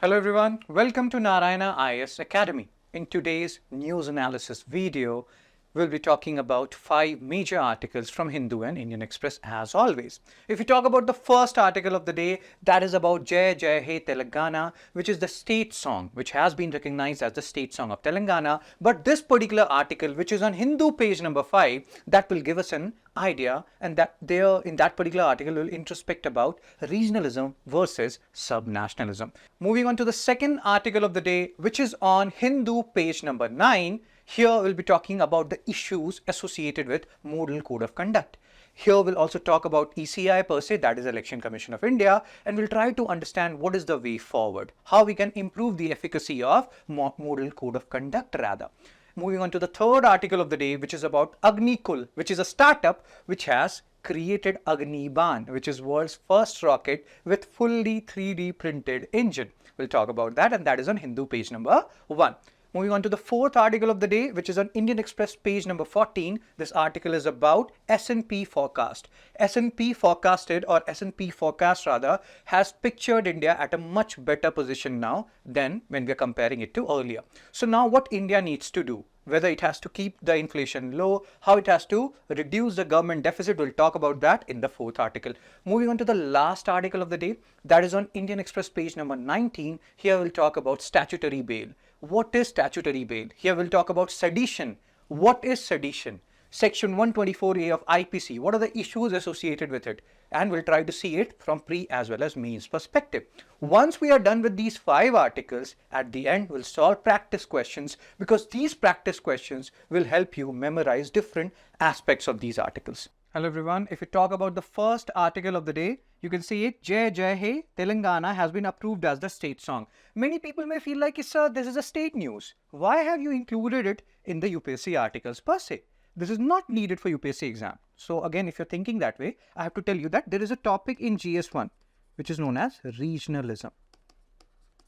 Hello everyone, welcome to Narayana IS Academy. In today's news analysis video, we'll be talking about 5 major articles from Hindu and Indian Express as always. If we talk about the first article of the day, that is about Jaya Jayahe Telangana, which is the state song, which has been recognized as the state song of Telangana. But this particular article, which is on Hindu page number 5, that will give us an idea, and that there in that particular article will introspect about regionalism versus subnationalism. Moving on to the second article of the day, which is on Hindu page number 9. Here we'll be talking about the issues associated with model code of conduct. Here we'll also talk about ECI per se, that is Election Commission of India, and we'll try to understand what is the way forward, how we can improve the efficacy of model code of conduct rather. Moving on to the third article of the day, which is about Agnikul, which is a startup which has created Agniban, which is world's first rocket with fully 3D printed engine. We'll talk about that, and that is on Hindu page number 1. Moving on to the fourth article of the day, which is on Indian Express page number 14. This article is about S&P forecast. S&P forecasted, or S&P forecast rather, has pictured India at a much better position now than when we are comparing it to earlier. So now what India needs to do, whether it has to keep the inflation low, how it has to reduce the government deficit, we'll talk about that in the fourth article. Moving on to the last article of the day, that is on Indian Express page number 19. Here we'll talk about statutory bail. What is statutory bail? Here we'll talk about sedition. What is sedition? Section 124A of IPC. What are the issues associated with it? And we'll try to see it from pre as well as mains perspective. Once we are done with these 5 articles, at the end we'll solve practice questions, because these practice questions will help you memorize different aspects of these articles. Hello everyone, if we talk about the first article of the day, you can see it, Jaya Jayahe Telangana has been approved as the state song. Many people may feel like, sir, this is a state news. Why have you included it in the UPSC articles per se? This is not needed for UPSC exam. So again, if you're thinking that way, I have to tell you that there is a topic in GS1, which is known as regionalism,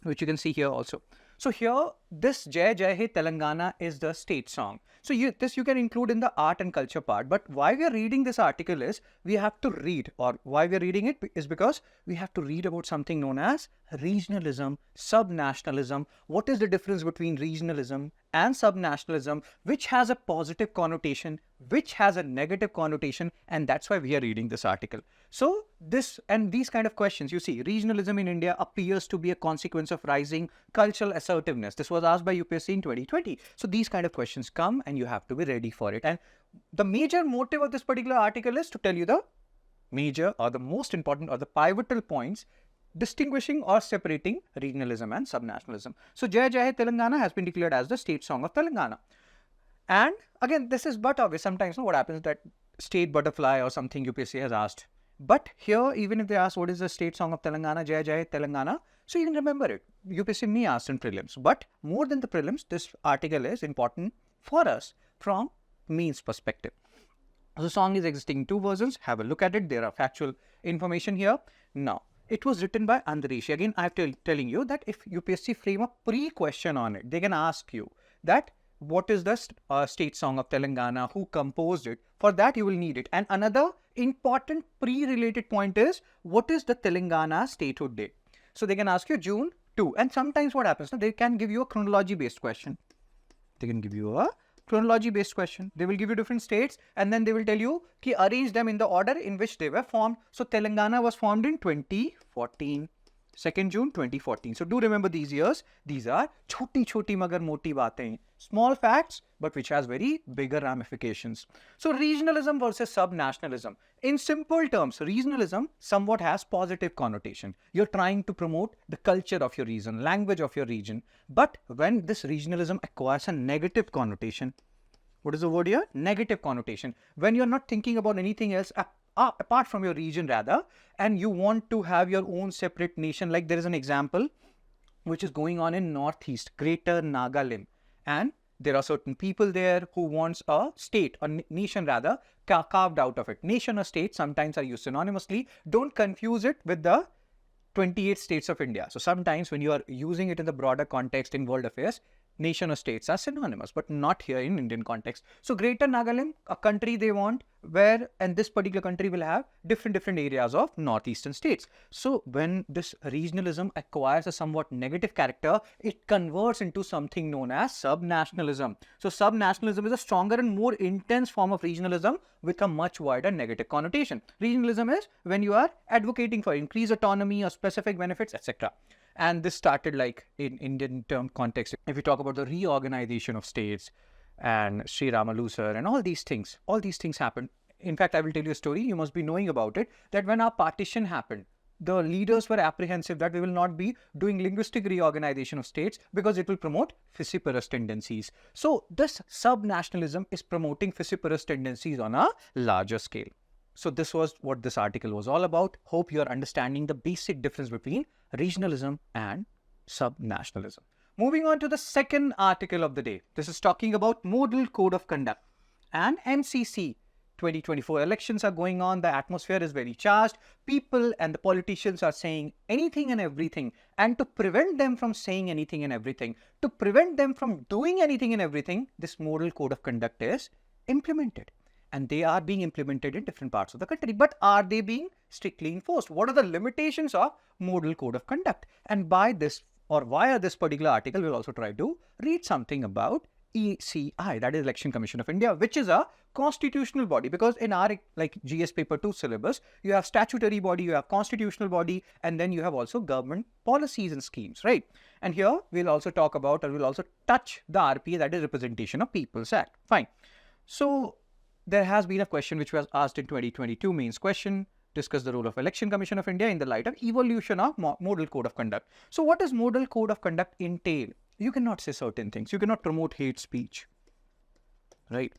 which you can see here also. So here, this Jaya Jayahe Telangana is the state song. So this you can include in the art and culture part. But why we are reading this article is, we have to read, or why we are reading it is because we have to read about something known as regionalism, subnationalism. What is the difference between regionalism and subnationalism, which has a positive connotation, which has a negative connotation, and that's why we are reading this article. So this and these kind of questions, you see, regionalism in India appears to be a consequence of rising cultural assertiveness. This was asked by UPSC in 2020. So these kind of questions come and you have to be ready for it. And the major motive of this particular article is to tell you the major or the most important or the pivotal points distinguishing or separating regionalism and subnationalism. So Jaya Jayahe Telangana has been declared as the state song of Telangana. And again, this is but obvious. Sometimes what happens that state butterfly or something UPSC has asked. But here, even if they ask what is the state song of Telangana, Jaya Jayahe Telangana, so you can remember it. UPSC may ask in prelims. But more than the prelims, this article is important for us from mains perspective. The song is existing in 2 versions. Have a look at it. There are factual information here. Now, it was written by Andresh. Again, I am telling you that if UPSC frame a pre-question on it, they can ask you that what is the state song of Telangana, who composed it. For that, you will need it. And another important pre-related point is, what is the Telangana statehood date? So they can ask you June 2. And sometimes what happens, they can give you a chronology-based question. They can give you a chronology-based question. They will give you different states, and then they will tell you ki arrange them in the order in which they were formed. So Telangana was formed in 2014. 2nd June 2014. So do remember these years. These are choti magar moti baatein. Small facts, but which has very bigger ramifications. So regionalism versus subnationalism. In simple terms, regionalism somewhat has positive connotation. You're trying to promote the culture of your region, language of your region. But when this regionalism acquires a negative connotation, what is the word here? Negative connotation. When you're not thinking about anything else apart from your region rather, and you want to have your own separate nation, like there is an example which is going on in Northeast, Greater Nagaland, and there are certain people there who wants a state, or nation rather, carved out of it. Nation or state sometimes are used synonymously. Don't confuse it with the 28 states of India. So sometimes when you are using it in the broader context in world affairs, nation or states are synonymous, but not here in Indian context. So Greater Nagaland, a country they want where, and this particular country will have different areas of northeastern states. So when this regionalism acquires a somewhat negative character, it converts into something known as subnationalism. So subnationalism is a stronger and more intense form of regionalism with a much wider negative connotation. Regionalism is when you are advocating for increased autonomy or specific benefits, etc. And this started like in Indian term context. If we talk about the reorganization of states and Sri Ramalusar and all these things happened. In fact, I will tell you a story. You must be knowing about it, that when our partition happened, the leaders were apprehensive that we will not be doing linguistic reorganization of states because it will promote fissiparous tendencies. So this subnationalism is promoting fissiparous tendencies on a larger scale. So this was what this article was all about. Hope you are understanding the basic difference between regionalism and subnationalism. Moving on to the second article of the day. This is talking about Model Code of Conduct and MCC 2024 elections are going on. The atmosphere is very charged. People and the politicians are saying anything and everything. And to prevent them from saying anything and everything, to prevent them from doing anything and everything, this Model Code of Conduct is implemented. And they are being implemented in different parts of the country. But are they being strictly enforced? What are the limitations of Model Code of Conduct? And by this or via this particular article, we'll also try to read something about ECI, that is Election Commission of India, which is a constitutional body, because in our like GS paper 2 syllabus, you have statutory body, you have constitutional body, and then you have also government policies and schemes, right? And here we'll also talk about, or we'll also touch the RPA, that is Representation of People's Act. Fine. So there has been a question which was asked in 2022 mains question, discuss the role of Election Commission of India in the light of evolution of Model Code of Conduct. So what does Model Code of Conduct entail? You cannot say certain things. You cannot promote hate speech, right?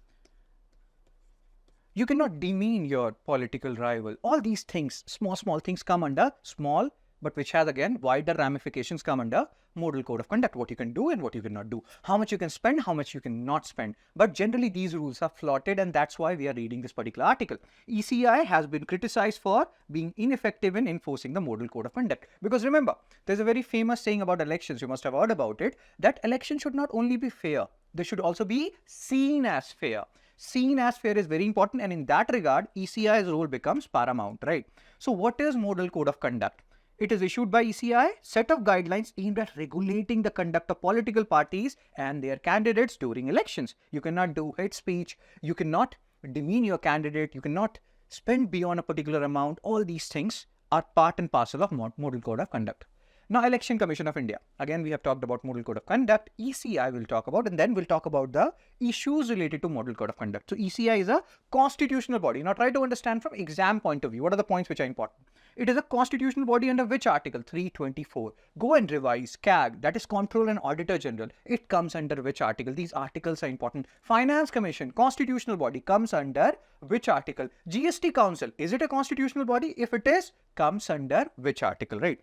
You cannot demean your political rival. All these things, small things come under small, but which has again wider ramifications come under Model Code of Conduct. What you can do and what you cannot do. How much you can spend, how much you cannot spend. But generally these rules are flouted, and that's why we are reading this particular article. ECI has been criticized for being ineffective in enforcing the Model Code of Conduct. Because remember, there's a very famous saying about elections, you must have heard about it, that elections should not only be fair, they should also be seen as fair. Seen as fair is very important, and in that regard, ECI's role becomes paramount, right? So what is Model Code of Conduct? It is issued by ECI, set of guidelines aimed at regulating the conduct of political parties and their candidates during elections. You cannot do hate speech, you cannot demean your candidate, you cannot spend beyond a particular amount. All these things are part and parcel of Model Code of Conduct. Now, Election Commission of India. Again, we have talked about Model Code of Conduct. ECI will talk about, and then we'll talk about the issues related to Model Code of Conduct. So, ECI is a constitutional body. Now, try to understand from exam point of view. What are the points which are important? It is a constitutional body under which article? 324. Go and revise. CAG, that is Control and Auditor General. It comes under which article? These articles are important. Finance Commission, constitutional body, comes under which article? GST Council, is it a constitutional body? If it is, comes under which article, right?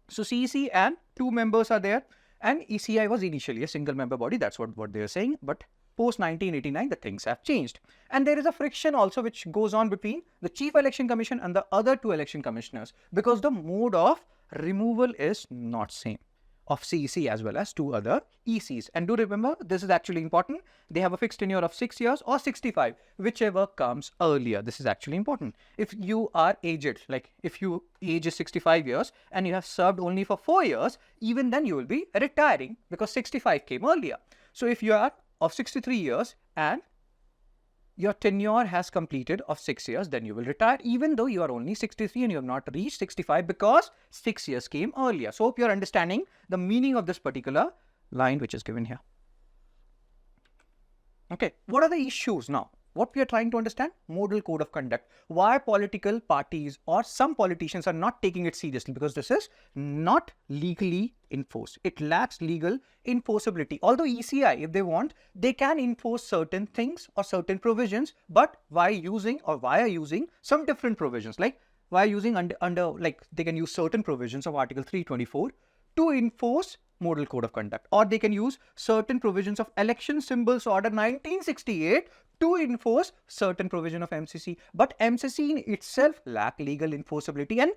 So CEC and 2 members are there, and ECI was initially a single member body. That's what they are saying. But post 1989, the things have changed. And there is a friction also which goes on between the Chief Election Commission and the other 2 election commissioners, because the mode of removal is not same of CEC as well as 2 other ECs. And do remember, this is actually important. They have a fixed tenure of 6 years or 65, whichever comes earlier. This is actually important. If you are aged, like if your age is 65 years and you have served only for 4 years, even then you will be retiring because 65 came earlier. So if you are of 63 years and your tenure has completed of 6 years, then you will retire, even though you are only 63 and you have not reached 65 because 6 years came earlier. So hope you are understanding the meaning of this particular line which is given here. Okay, what are the issues now? What we are trying to understand? Model Code of Conduct. Why political parties or some politicians are not taking it seriously? Because this is not legally enforced. It lacks legal enforceability. Although ECI, if they want, they can enforce certain things or certain provisions, but via using some different provisions, like via using under like they can use certain provisions of Article 324 to enforce Model Code of Conduct, or they can use certain provisions of Election Symbols Order 1968 to enforce certain provision of MCC. But MCC in itself lack legal enforceability, and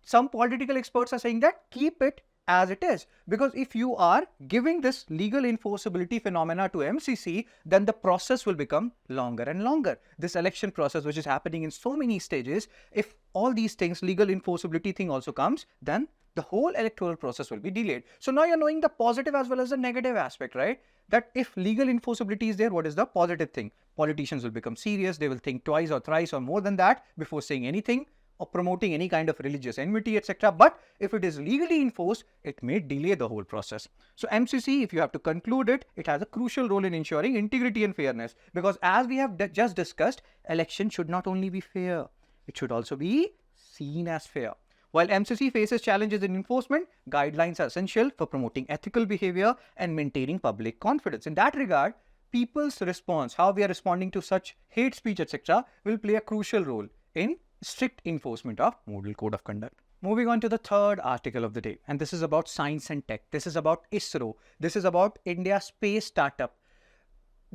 some political experts are saying that keep it as it is. Because if you are giving this legal enforceability phenomena to MCC, then the process will become longer and longer. This election process, which is happening in so many stages, if all these things, legal enforceability thing also comes, then the whole electoral process will be delayed. So now you're knowing the positive as well as the negative aspect, right? That if legal enforceability is there, what is the positive thing? Politicians will become serious. They will think twice or thrice or more than that before saying anything or promoting any kind of religious enmity, etc. But if it is legally enforced, it may delay the whole process. So MCC, if you have to conclude it, it has a crucial role in ensuring integrity and fairness, because as we have just discussed, election should not only be fair, it should also be seen as fair. While MCC faces challenges in enforcement, guidelines are essential for promoting ethical behavior and maintaining public confidence. In that regard, people's response, how we are responding to such hate speech, etc., will play a crucial role in strict enforcement of Model Code of Conduct. Moving on to the third article of the day, and this is about science and tech. This is about ISRO. This is about India's space startup.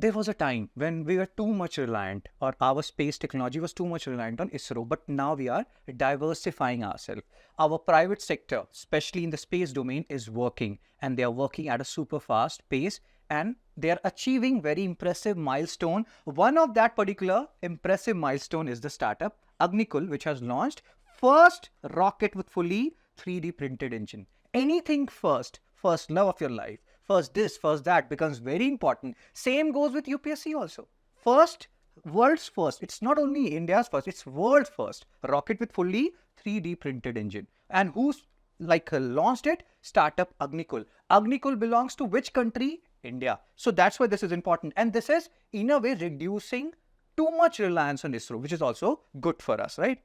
There was a time when we were too much reliant, or our space technology was too much reliant on ISRO, but now we are diversifying ourselves. Our private sector, especially in the space domain, is working, and they are working at a super fast pace, and they are achieving very impressive milestone. One of that particular impressive milestone is the startup Agnikul, which has launched first rocket with fully 3D printed engine. Anything first love of your life. First this, first that becomes very important. Same goes with UPSC also. First, world's first. It's not only India's first, it's world's first. Rocket with fully 3D printed engine. And who's launched it? Startup Agnikul. Agnikul belongs to which country? India. So that's why this is important. And this is in a way reducing too much reliance on ISRO, which is also good for us, right?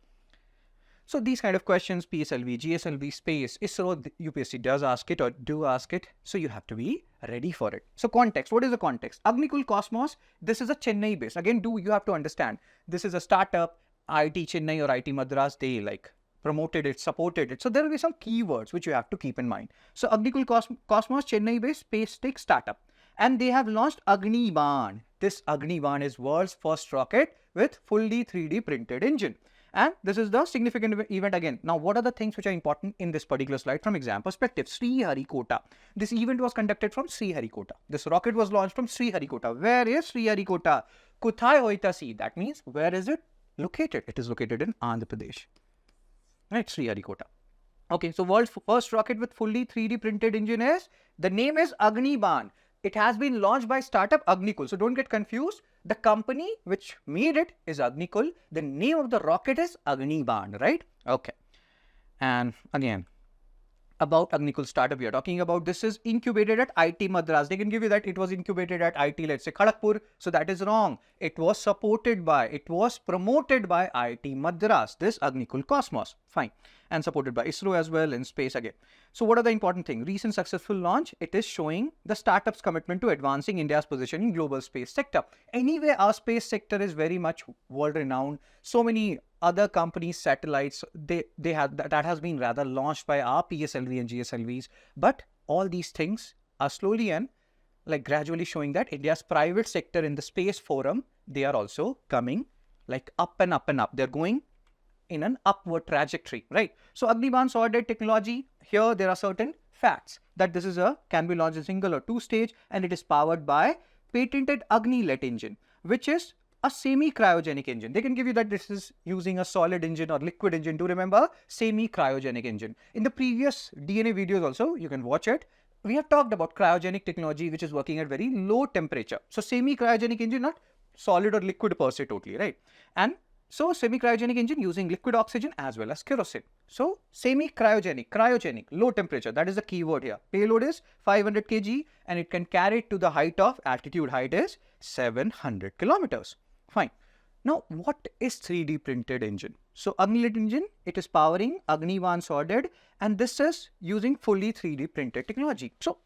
So these kind of questions, PSLV, GSLV, space, ISRO, UPSC does ask it or do ask it. So you have to be ready for it. So context, what is the context? Agnikul Cosmos, this is a Chennai base. Again, you have to understand, this is a startup, IIT Chennai or IIT Madras, they promoted it, supported it. So there will be some keywords which you have to keep in mind. So Agnikul Cosmos, Chennai based space tech startup. And they have launched Agniban. This Agniban is world's first rocket with fully 3D printed engine. And this is the significant event again. Now, what are the things which are important in this particular slide from exam perspective? Sriharikota. This event was conducted from Sriharikota. This rocket was launched from Sriharikota. Where is Sriharikota? Kuthai hoitasi. That means, where is it located? It is located in Andhra Pradesh. Right, Sriharikota. Okay, so world's first rocket with fully 3D printed engine is, the name is Agniban. It has been launched by startup Agnikul. So don't get confused. The company which made it is Agnikul. The name of the rocket is Agniban, right? Okay. And again, about Agnikul startup we are talking about, this is incubated at IIT Madras. They can give you that it was incubated at IIT, let's say Kharagpur. So that is wrong. It was supported by, it was promoted by IIT Madras, this Agnikul Cosmos. Fine. And supported by ISRO as well in space again. So what are the important things? Recent successful launch, it is showing the startup's commitment to advancing India's position in global space sector. Anyway, our space sector is very much world renowned. So many other companies, satellites, they have that has been rather launched by our PSLV and GSLVs. But all these things are slowly and gradually showing that India's private sector in the space forum, they are also coming up and up and up. They're going in an upward trajectory, right? So Agniban solid technology, here there are certain facts that this is can be launched in single or two stage, and it is powered by patented Agnilet engine, which is a semi-cryogenic engine. They can give you that this is using a solid engine or liquid engine. To remember, semi-cryogenic engine. In the previous DNA videos also, you can watch it. We have talked about cryogenic technology, which is working at very low temperature. So semi-cryogenic engine, not solid or liquid per se totally, right? And so semi-cryogenic engine using liquid oxygen as well as kerosene. So semi-cryogenic, cryogenic, low temperature, that is the keyword here. Payload is 500 kg and it can carry it to the height of, altitude height is 700 kilometers. Fine. Now, what is 3D printed engine? So Agnilet engine, it is powering Agniban solid, and this is using fully 3D printed technology. So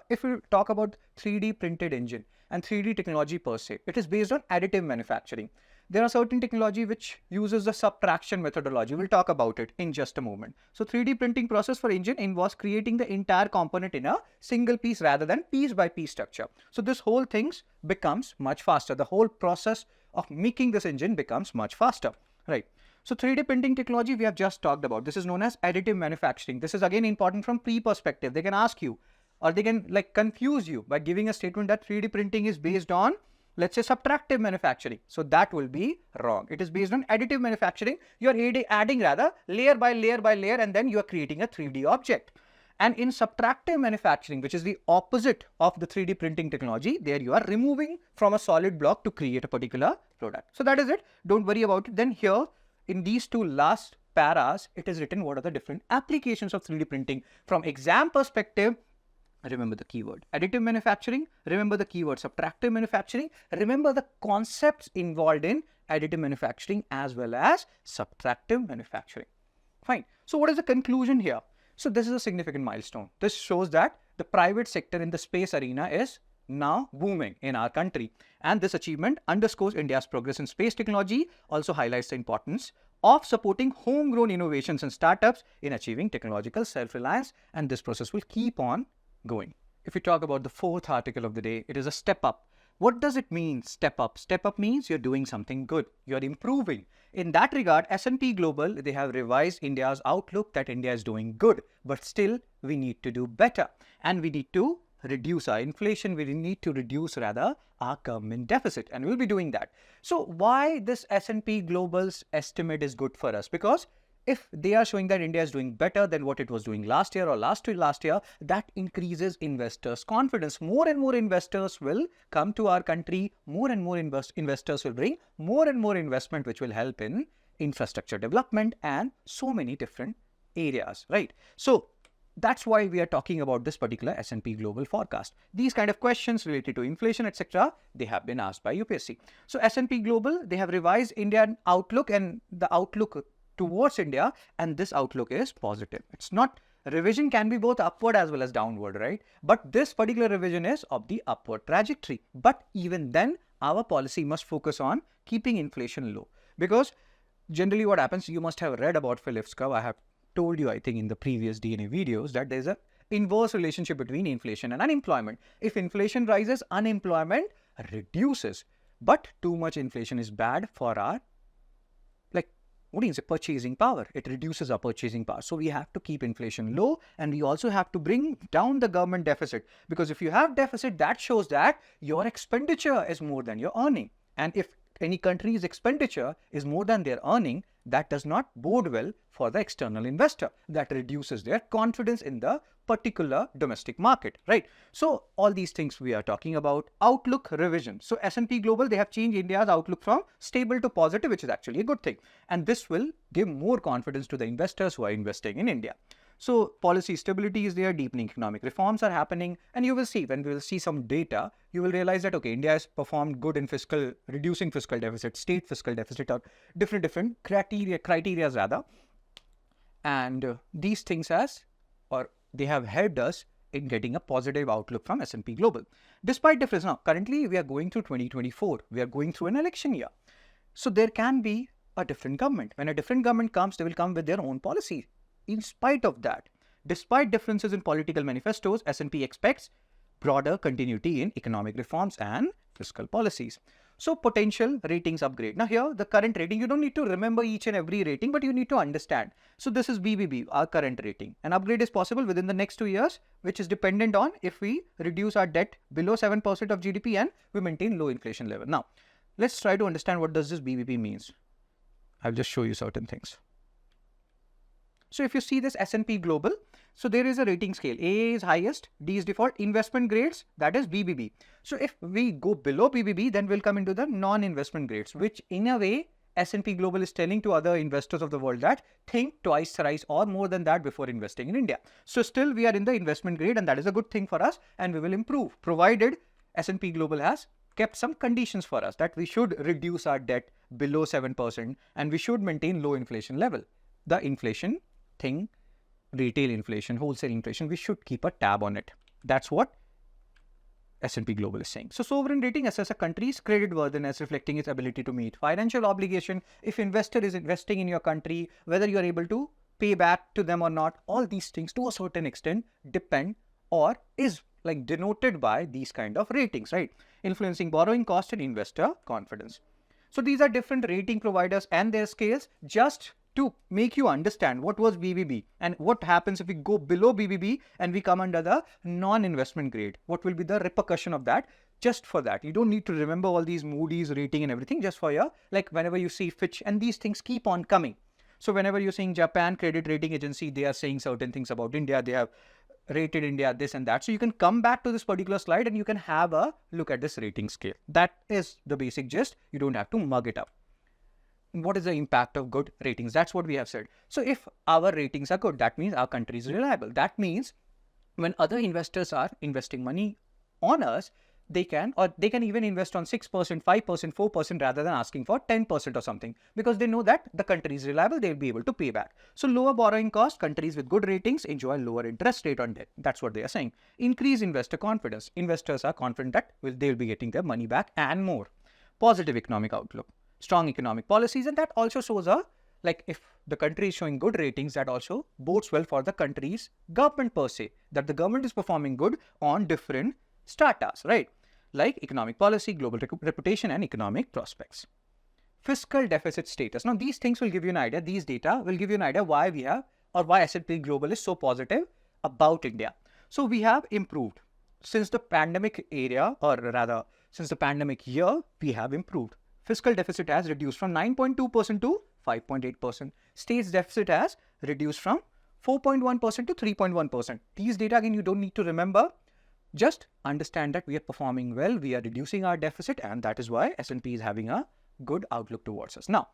if we talk about 3D printed engine and 3D technology per se, it is based on additive manufacturing. There are certain technology which uses the subtraction methodology. We'll talk about it in just a moment. So 3D printing process for engine involves creating the entire component in a single piece rather than piece by piece structure. So this whole thing becomes much faster. The whole process of making this engine becomes much faster, right? So 3D printing technology we have just talked about. This is known as additive manufacturing. This is again important from pre-perspective. They can ask you or they can like confuse you by giving a statement that 3D printing is based on, let's say, subtractive manufacturing. So that will be wrong. It is based on additive manufacturing. You are adding rather layer by layer by layer, and then you are creating a 3D object. And in subtractive manufacturing, which is the opposite of the 3D printing technology, there you are removing from a solid block to create a particular product. So that is it. Don't worry about it. Then here in these two last paras, it is written what are the different applications of 3D printing. From exam perspective, remember the keyword additive manufacturing, remember the keyword subtractive manufacturing, remember the concepts involved in additive manufacturing as well as subtractive manufacturing. Fine. So what is the conclusion here? So this is a significant milestone. This shows that the private sector in the space arena is now booming in our country. And this achievement underscores India's progress in space technology, also highlights the importance of supporting homegrown innovations and startups in achieving technological self-reliance. And this process will keep on going. If we talk about the fourth article of the day, it is a step up. What does it mean, step up? Step up means you're doing something good. You're improving. In that regard, S&P Global, they have revised India's outlook that India is doing good, but still we need to do better. And we need to reduce our inflation. We need to reduce rather our government deficit, and we'll be doing that. So why this S&P Global's estimate is good for us? Because if they are showing that India is doing better than what it was doing last year or last to last year, that increases investors' confidence. More and more investors will come to our country. More and more investors will bring more and more investment, which will help in infrastructure development and so many different areas, right? So that's why we are talking about this particular S&P Global forecast. These kind of questions related to inflation, etc., they have been asked by UPSC. So S&P Global, they have revised Indian outlook and the outlook towards India, and this outlook is positive. It's not, revision can be both upward as well as downward, right? But this particular revision is of the upward trajectory. But even then, our policy must focus on keeping inflation low, because generally what happens, you must have read about Phillips curve. I have told you, I think, in the previous DNA videos that there's a inverse relationship between inflation and unemployment. If inflation rises, unemployment reduces. But too much inflation is bad for our purchasing power. It reduces our purchasing power. So we have to keep inflation low, and we also have to bring down the government deficit, because if you have deficit, that shows that your expenditure is more than your earning. And if any country's expenditure is more than their earning, that does not bode well for the external investor. That reduces their confidence in the particular domestic market, right? So all these things we are talking about. Outlook revision. So S&P Global, they have changed India's outlook from stable to positive, which is actually a good thing. And this will give more confidence to the investors who are investing in India. So policy stability is there, deepening economic reforms are happening, and you will see, when we will see some data, you will realize that, okay, India has performed good in reducing fiscal deficit, state fiscal deficit, or different criteria rather. And these things they have helped us in getting a positive outlook from S&P Global. Despite difference, now currently we are going through 2024, we are going through an election year. So there can be a different government. When a different government comes, they will come with their own policy. In spite of that, despite differences in political manifestos, S&P expects broader continuity in economic reforms and fiscal policies. So potential ratings upgrade. Now here, the current rating, you don't need to remember each and every rating, but you need to understand. So this is BBB, our current rating. An upgrade is possible within the next 2 years, which is dependent on if we reduce our debt below 7% of GDP and we maintain low inflation level. Now, let's try to understand what does this BBB means. I'll just show you certain things. So if you see this S&P Global, so there is a rating scale. A is highest, D is default, investment grades, that is BBB. So if we go below BBB, then we'll come into the non-investment grades, which in a way, S&P Global is telling to other investors of the world that think twice, thrice or more than that before investing in India. So still we are in the investment grade, and that is a good thing for us, and we will improve, provided S&P Global has kept some conditions for us that we should reduce our debt below 7% and we should maintain low inflation level. The inflation thing, retail inflation, wholesale inflation, we should keep a tab on it. That's what S&P Global is saying. So sovereign rating assess a country's credit worthiness, reflecting its ability to meet financial obligation. If investor is investing in your country, whether you are able to pay back to them or not, all these things to a certain extent depend or is like denoted by these kind of ratings, right? Influencing borrowing cost and investor confidence. So these are different rating providers and their scales, just to make you understand what was BBB and what happens if we go below BBB and we come under the non-investment grade. What will be the repercussion of that? Just for that. You don't need to remember all these Moody's rating and everything, just for your, like whenever you see Fitch, and these things keep on coming. So whenever you're seeing Japan Credit Rating Agency, they are saying certain things about India. They have rated India this and that. So you can come back to this particular slide and you can have a look at this rating scale. That is the basic gist. You don't have to mug it up. What is the impact of good ratings? That's what we have said. So if our ratings are good, that means our country is reliable. That means when other investors are investing money on us, they can even invest on 6%, 5%, 4% rather than asking for 10% or something, because they know that the country is reliable, they'll be able to pay back. So lower borrowing cost, countries with good ratings enjoy lower interest rate on debt. That's what they are saying. Increase investor confidence. Investors are confident that they'll be getting their money back and more. Positive economic outlook. Strong economic policies, and that also shows like if the country is showing good ratings, that also bodes well for the country's government per se, that the government is performing good on different stratas, right? Like economic policy, global reputation, and economic prospects. Fiscal deficit status. Now these things will give you an idea, these data will give you an idea why we have, or why S&P Global is so positive about India. So we have improved. Since the pandemic era, or rather since the pandemic year, we have improved. Fiscal deficit has reduced from 9.2% to 5.8%. State's deficit has reduced from 4.1% to 3.1%. These data, again, you don't need to remember. Just understand that we are performing well, we are reducing our deficit, and that is why S&P is having a good outlook towards us. Now,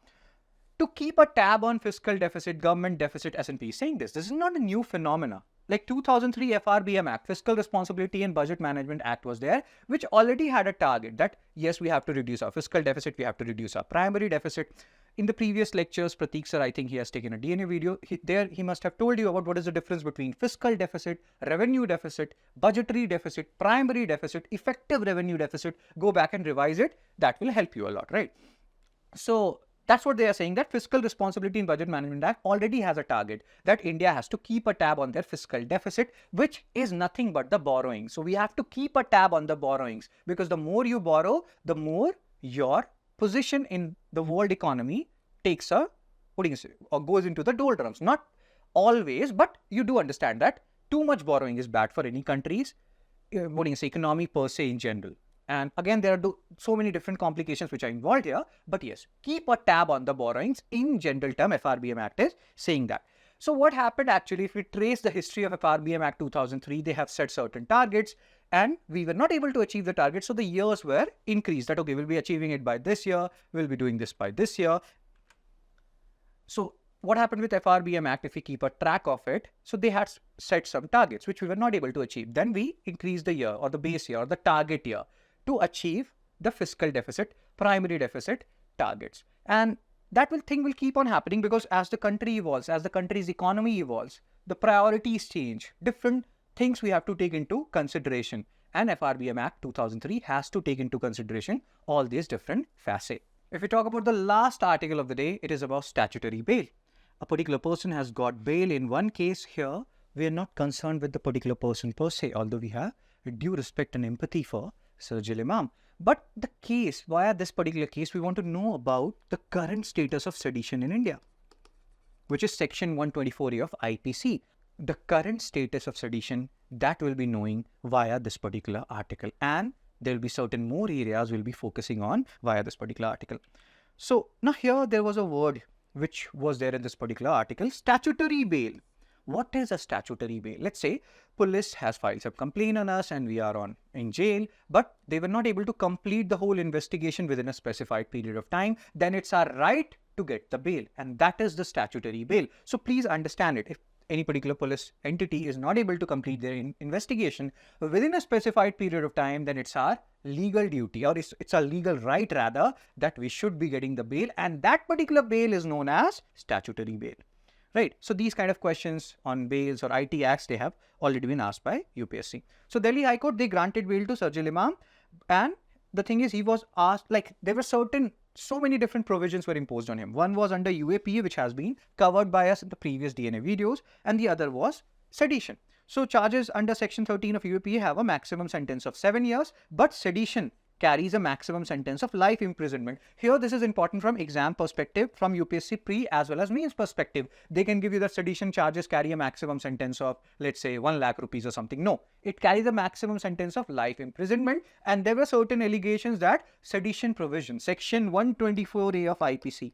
to keep a tab on fiscal deficit, government deficit, S&P is saying this. This is not a new phenomena. Like 2003 FRBM Act, Fiscal Responsibility and Budget Management Act was there, which already had a target that yes, we have to reduce our fiscal deficit, we have to reduce our primary deficit. In the previous lectures, Prateek sir, I think he has taken a DNA video. He must have told you about what is the difference between fiscal deficit, revenue deficit, budgetary deficit, primary deficit, effective revenue deficit. Go back and revise it. That will help you a lot, right? So that's what they are saying, that Fiscal Responsibility and Budget Management Act already has a target that India has to keep a tab on their fiscal deficit, which is nothing but the borrowing. So we have to keep a tab on the borrowings, because the more you borrow, the more your position in the world economy takes a, or goes into the doldrums. Not always, but you do understand that too much borrowing is bad for any country's economy per se in general. And again, there are so many different complications which are involved here. But yes, keep a tab on the borrowings in general term. FRBM Act is saying that. So what happened actually, if we trace the history of FRBM Act 2003, they have set certain targets and we were not able to achieve the target. So the years were increased that, okay, we'll be achieving it by this year. We'll be doing this by this year. So what happened with FRBM Act, if we keep a track of it, so they had set some targets which we were not able to achieve. Then we increased the year or the base year or the target year to achieve the fiscal deficit, primary deficit targets. And that thing will keep on happening, because as the country evolves, as the country's economy evolves, the priorities change, different things we have to take into consideration. And FRBM Act 2003 has to take into consideration all these different facets. If we talk about the last article of the day, it is about statutory bail. A particular person has got bail. In one case here, we are not concerned with the particular person per se, although we have due respect and empathy for Sir Imam. But the case, via this particular case, we want to know about the current status of sedition in India, which is section 124A of IPC. The current status of sedition, that will be knowing via this particular article. And there will be certain more areas we'll be focusing on via this particular article. So now here there was a word which was there in this particular article, statutory bail. What is a statutory bail? Let's say police has filed some complaint on us and we are in jail, but they were not able to complete the whole investigation within a specified period of time. Then it's our right to get the bail, and that is the statutory bail. So please understand it. If any particular police entity is not able to complete their investigation within a specified period of time, then it's our legal duty, or it's a legal right rather, that we should be getting the bail, and that particular bail is known as statutory bail. Right. So these kind of questions on bails or IT acts, they have already been asked by UPSC. So Delhi High Court, they granted bail to Sarjil Imam, and the thing is, he was asked, like there were so many different provisions were imposed on him. One was under UAPA, which has been covered by us in the previous DNA videos, and the other was sedition. So charges under section 13 of UAPA have a maximum sentence of 7 years, but sedition carries a maximum sentence of life imprisonment. Here, this is important from exam perspective, from UPSC pre as well as mains perspective. They can give you that sedition charges carry a maximum sentence of, let's say, 1 lakh rupees or something. No, it carries a maximum sentence of life imprisonment. And there were certain allegations that sedition provision, section 124A of IPC,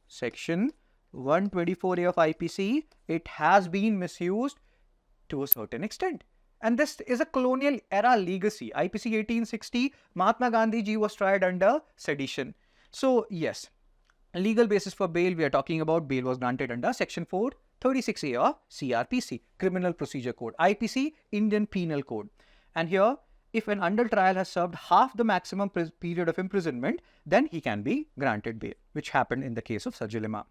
section 124A of IPC, it has been misused to a certain extent. And this is a colonial era legacy. IPC 1860, Mahatma Gandhi ji was tried under sedition. So yes, legal basis for bail, we are talking about bail was granted under section 436A of CRPC, Criminal Procedure Code, IPC, Indian Penal Code. And here, if an under trial has served half the maximum period of imprisonment, then he can be granted bail, which happened in the case of Sajjal Imam.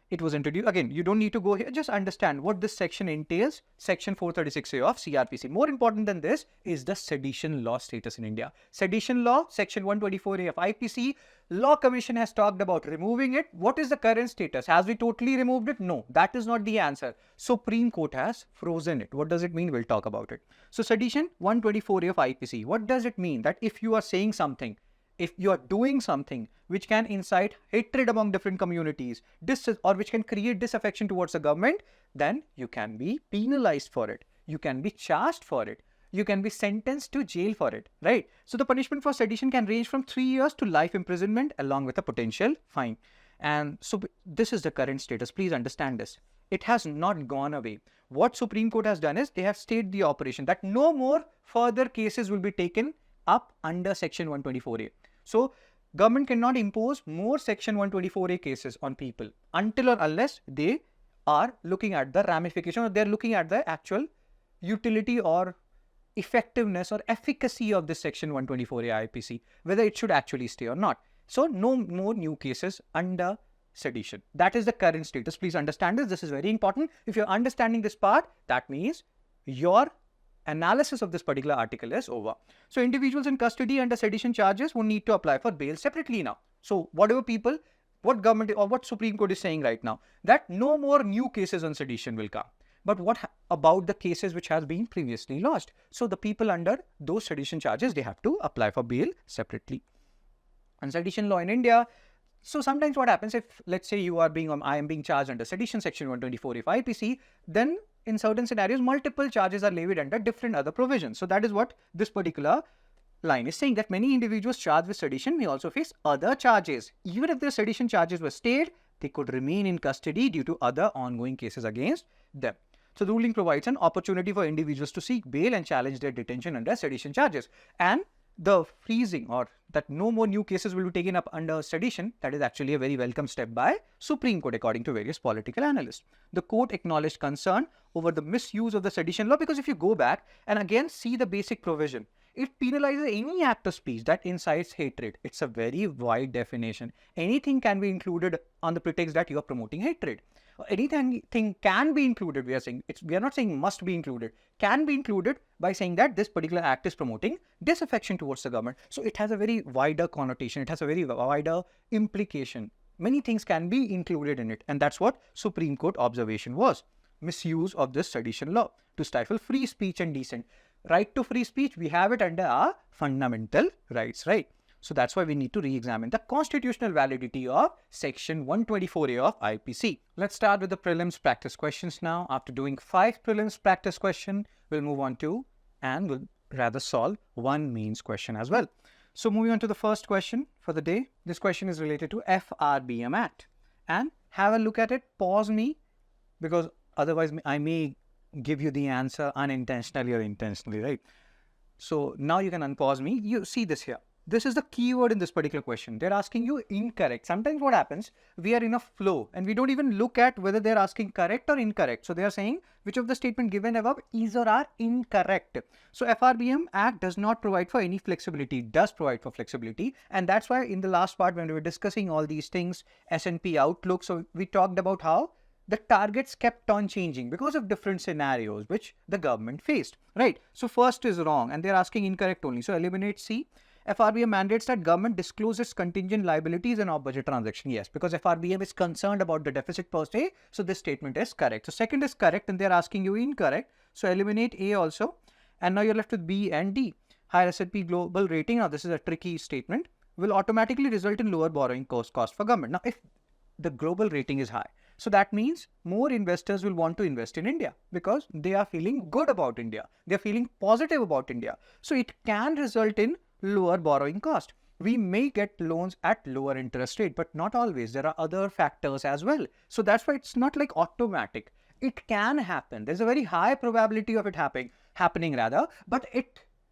It was introduced. Again, you don't need to go here. Just understand what this section entails. Section 436A of CRPC. More important than this is the sedition law status in India. Sedition law, section 124A of IPC. Law Commission has talked about removing it. What is the current status? Has we totally removed it? No, that is not the answer. Supreme Court has frozen it. What does it mean? We'll talk about it. So sedition 124A of IPC. What does it mean? That if you are saying something, if you are doing something which can incite hatred among different communities, or which can create disaffection towards the government, then you can be penalized for it. You can be charged for it. You can be sentenced to jail for it, right? So the punishment for sedition can range from 3 years to life imprisonment along with a potential fine. And so this is the current status. Please understand this. It has not gone away. What Supreme Court has done is they have stayed the operation that no more further cases will be taken up under section 124A. So government cannot impose more section 124A cases on people until or unless they are looking at the ramification, or they're looking at the actual utility or effectiveness or efficacy of this section 124A IPC, whether it should actually stay or not. So no more new cases under sedition. That is the current status. Please understand this. This is very important. If you're understanding this part, that means your analysis of this particular article is over. So individuals in custody under sedition charges will need to apply for bail separately now. So whatever people, what government or what Supreme Court is saying right now, that no more new cases on sedition will come. But what about the cases which has been previously lodged? So the people under those sedition charges, they have to apply for bail separately. And sedition law in India, so sometimes what happens if, let's say I am being charged under sedition section 124 of IPC, then in certain scenarios, multiple charges are levied under different other provisions. So that is what this particular line is saying, that many individuals charged with sedition may also face other charges. Even if their sedition charges were stayed, they could remain in custody due to other ongoing cases against them. So the ruling provides an opportunity for individuals to seek bail and challenge their detention under sedition charges. And the freezing, or that no more new cases will be taken up under sedition, that is actually a very welcome step by Supreme Court according to various political analysts. The court acknowledged concern over the misuse of the sedition law, because if you go back and again see the basic provision, it penalizes any act of speech that incites hatred. It's a very wide definition. Anything can be included on the pretext that you are promoting hatred. Anything can be included, we are saying. We are not saying must be included. Can be included by saying that this particular act is promoting disaffection towards the government. So it has a very wider connotation. It has a very wider implication. Many things can be included in it. And that's what Supreme Court observation was. Misuse of this sedition law to stifle free speech and dissent. Right to free speech, we have it under our fundamental rights, right? So that's why we need to re-examine the constitutional validity of section 124A of IPC. Let's start with the prelims practice questions now. After doing 5 prelims practice questions, we'll move on to, and we'll rather solve 1 mains question as well. So moving on to the first question for the day. This question is related to FRBM Act. And have a look at it, pause me, because otherwise I may give you the answer unintentionally or intentionally, right? So now you can unpause me. You see this here. This is the keyword in this particular question. They're asking you incorrect. Sometimes what happens, we are in a flow and we don't even look at whether they're asking correct or incorrect. So they are saying which of the statement given above is or are incorrect. So FRBM Act does not provide for any flexibility. It does provide for flexibility. And that's why in the last part when we were discussing all these things, S&P outlook, so we talked about how the targets kept on changing because of different scenarios which the government faced, right? So first is wrong and they're asking incorrect only. So eliminate C. FRBM mandates that government discloses contingent liabilities and off-budget transaction. Yes, because FRBM is concerned about the deficit per se. So this statement is correct. So second is correct and they're asking you incorrect. So eliminate A also. And now you're left with B and D. higher S&P global rating, now this is a tricky statement, will automatically result in lower borrowing cost for government. Now, if the global rating is high, so that means more investors will want to invest in India because they are feeling good about India. They are feeling positive about India. So it can result in lower borrowing cost. We may get loans at lower interest rate, but not always. There are other factors as well. So that's why it's not like automatic. It can happen. There's a very high probability of it happening, but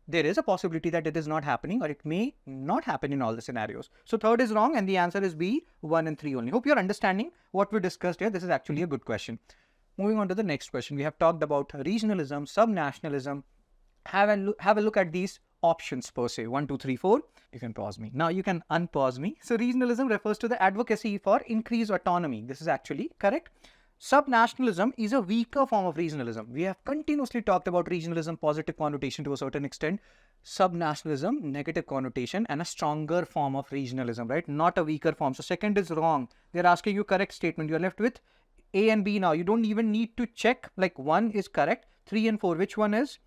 there is a possibility that it is not happening, or it may not happen in all the scenarios. So third is wrong, and the answer is B, 1 and 3 only. Hope you're understanding what we discussed here. This is actually a good question. Moving on to the next question. We have talked about regionalism, subnationalism. Have a look at these options per se. 1, 2, 3, 4. You can pause me. Now you can unpause me. So regionalism refers to the advocacy for increased autonomy. This is actually correct. Subnationalism is a weaker form of regionalism. We have continuously talked about regionalism, positive connotation to a certain extent, subnationalism, negative connotation, and a stronger form of regionalism, right? Not a weaker form. So second is wrong. They're asking you correct statement. You're left with A and B now. You don't even need to check, like 1 is correct, 3 and 4. Which one is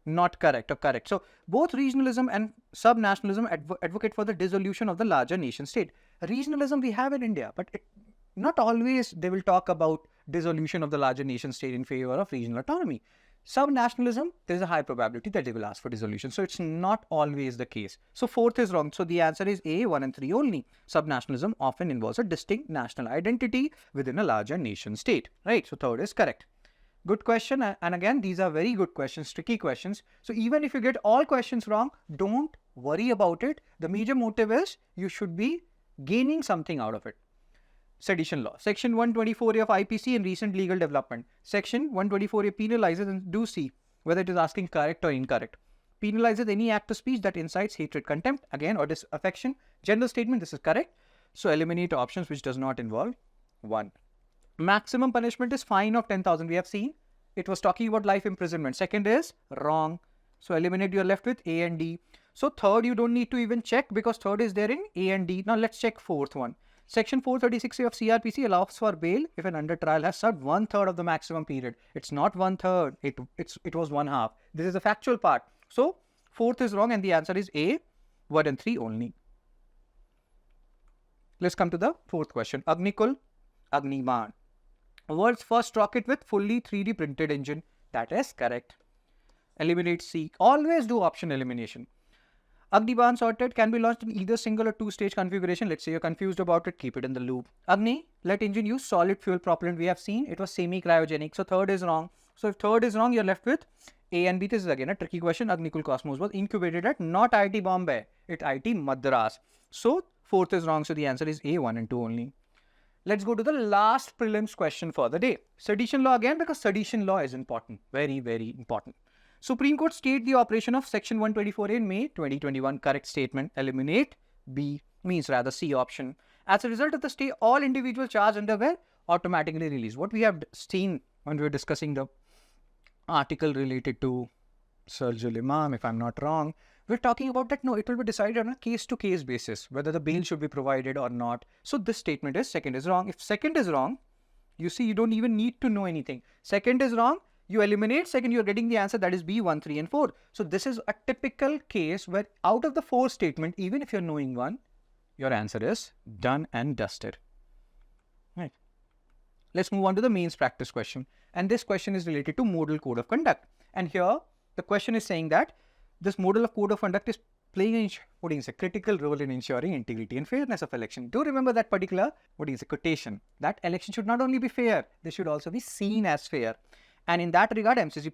not correct or correct? So both regionalism and subnationalism advocate for the dissolution of the larger nation state. Regionalism we have in India, but not always they will talk about dissolution of the larger nation state in favor of regional autonomy. Subnationalism, there is a high probability that they will ask for dissolution. So it's not always the case. So fourth is wrong. So the answer is A, 1 and 3 only. Subnationalism often involves a distinct national identity within a larger nation state, right? So third is correct. Good question. And again, these are very good questions, tricky questions. So even if you get all questions wrong, don't worry about it. The major motive is you should be gaining something out of it. Sedition law. Section 124A of IPC and recent legal development. Section 124A penalizes, and do see whether it is asking correct or incorrect. Penalizes any act of speech that incites hatred, contempt, again, or disaffection. General statement, this is correct. So eliminate options which does not involve 1. Maximum punishment is fine of 10,000. We have seen it was talking about life imprisonment. Second is wrong. So eliminate, you're left with A and D. So third, you don't need to even check because third is there in A and D. Now let's check fourth one. Section 436A of CRPC allows for bail if an under trial has served 1/3 of the maximum period. It's not 1/3. It was 1/2. This is the factual part. So fourth is wrong, and the answer is A, 1 and 3 only. Let's come to the fourth question. Agnikul, Agniman. World's first rocket with fully 3D printed engine. That is correct. Eliminate C. Always do option elimination. Agniban sorted can be launched in either single or two-stage configuration. Let's say you're confused about it, keep it in the loop. Agni, let engine use solid fuel propellant. We have seen it was semi-cryogenic. So third is wrong. So if third is wrong, you're left with A and B. This is again a tricky question. Agnikul Cosmos was incubated at not IIT Bombay, at IIT Madras. So fourth is wrong. So the answer is A, 1 and 2 only. Let's go to the last prelims question for the day. Sedition law again, because sedition law is important. Very, very important. Supreme Court stayed the operation of Section 124A in May 2021. Correct statement. Eliminate B, means rather C option. As a result of the stay, all individual charged under were automatically released. What we have seen when we were discussing the article related to Sirjul Imam, if I'm not wrong, we're talking about that, no, it will be decided on a case-to-case basis, whether the bail should be provided or not. So this statement is second is wrong. If second is wrong, you see, you don't even need to know anything. Second is wrong. You eliminate second, you're getting the answer, that is B, 1, 3 and 4. So this is a typical case where out of the 4 statement, even if you're knowing one, your answer is done and dusted. Right. Let's move on to the mains practice question. And this question is related to model code of conduct. And here the question is saying that this model of code of conduct is playing a critical role in ensuring integrity and fairness of election. Do remember that particular, quotation, that election should not only be fair, they should also be seen as fair. And in that regard, MCC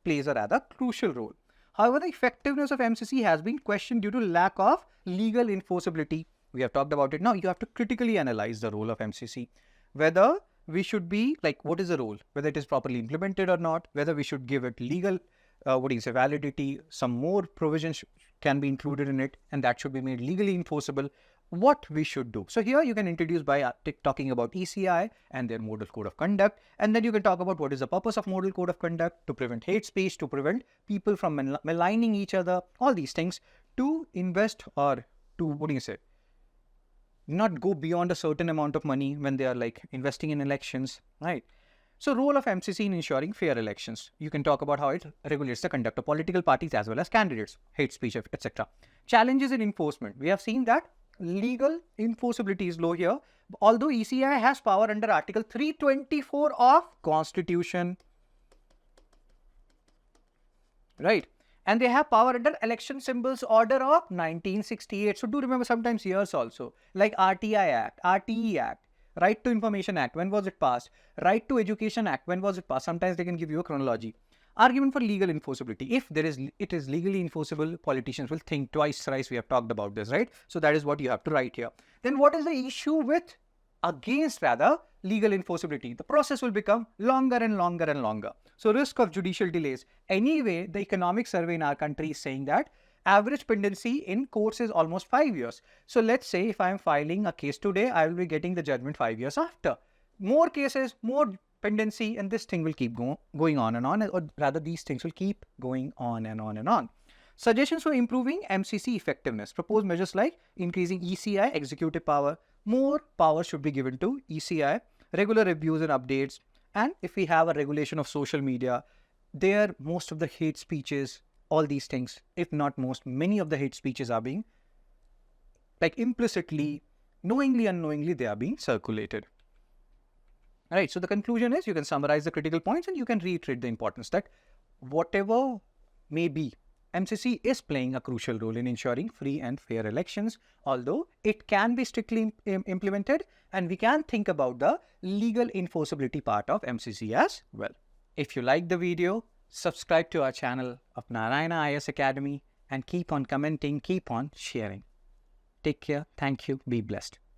plays a rather crucial role. However, the effectiveness of MCC has been questioned due to lack of legal enforceability. We have talked about it. Now, you have to critically analyze the role of MCC. Whether we should be, what is the role? Whether it is properly implemented or not, whether we should give it legal, validity, some more provisions can be included in it, and that should be made legally enforceable. What we should do. So here you can introduce by talking about ECI and their model code of conduct, and then you can talk about what is the purpose of model code of conduct: to prevent hate speech, to prevent people from maligning each other, all these things, to invest or to not go beyond a certain amount of money when they are investing in elections, right? So role of MCC in ensuring fair elections. You can talk about how it regulates the conduct of political parties as well as candidates, hate speech, etc. Challenges in enforcement. We have seen that legal enforceability is low here. Although ECI has power under Article 324 of Constitution, right? And they have power under Election Symbols Order of 1968. So do remember sometimes years also, like RTI Act, RTE Act, Right to Information Act, when was it passed? Right to Education Act, when was it passed? Sometimes they can give you a chronology. Argument for legal enforceability. If it is legally enforceable, politicians will think twice, thrice. We have talked about this, right? So that is what you have to write here. Then what is the issue with legal enforceability? The process will become longer and longer and longer. So risk of judicial delays. Anyway, the economic survey in our country is saying that average pendency in courts is almost 5 years. So let's say if I am filing a case today, I will be getting the judgment 5 years after. More cases, more pendency, and this thing will keep going on and on, or rather these things will keep going on and on and on. Suggestions for improving MCC effectiveness. Propose measures like increasing ECI executive power. More power should be given to ECI, regular reviews and updates. And if we have a regulation of social media, there most of the hate speeches, all these things, if not most, many of the hate speeches are being, like implicitly, knowingly, unknowingly, they are being circulated. All right, so the conclusion is you can summarize the critical points and you can reiterate the importance that whatever may be, MCC is playing a crucial role in ensuring free and fair elections, although it can be strictly implemented, and we can think about the legal enforceability part of MCC as well. If you like the video, subscribe to our channel of Narayana IS Academy and keep on commenting, keep on sharing. Take care. Thank you. Be blessed.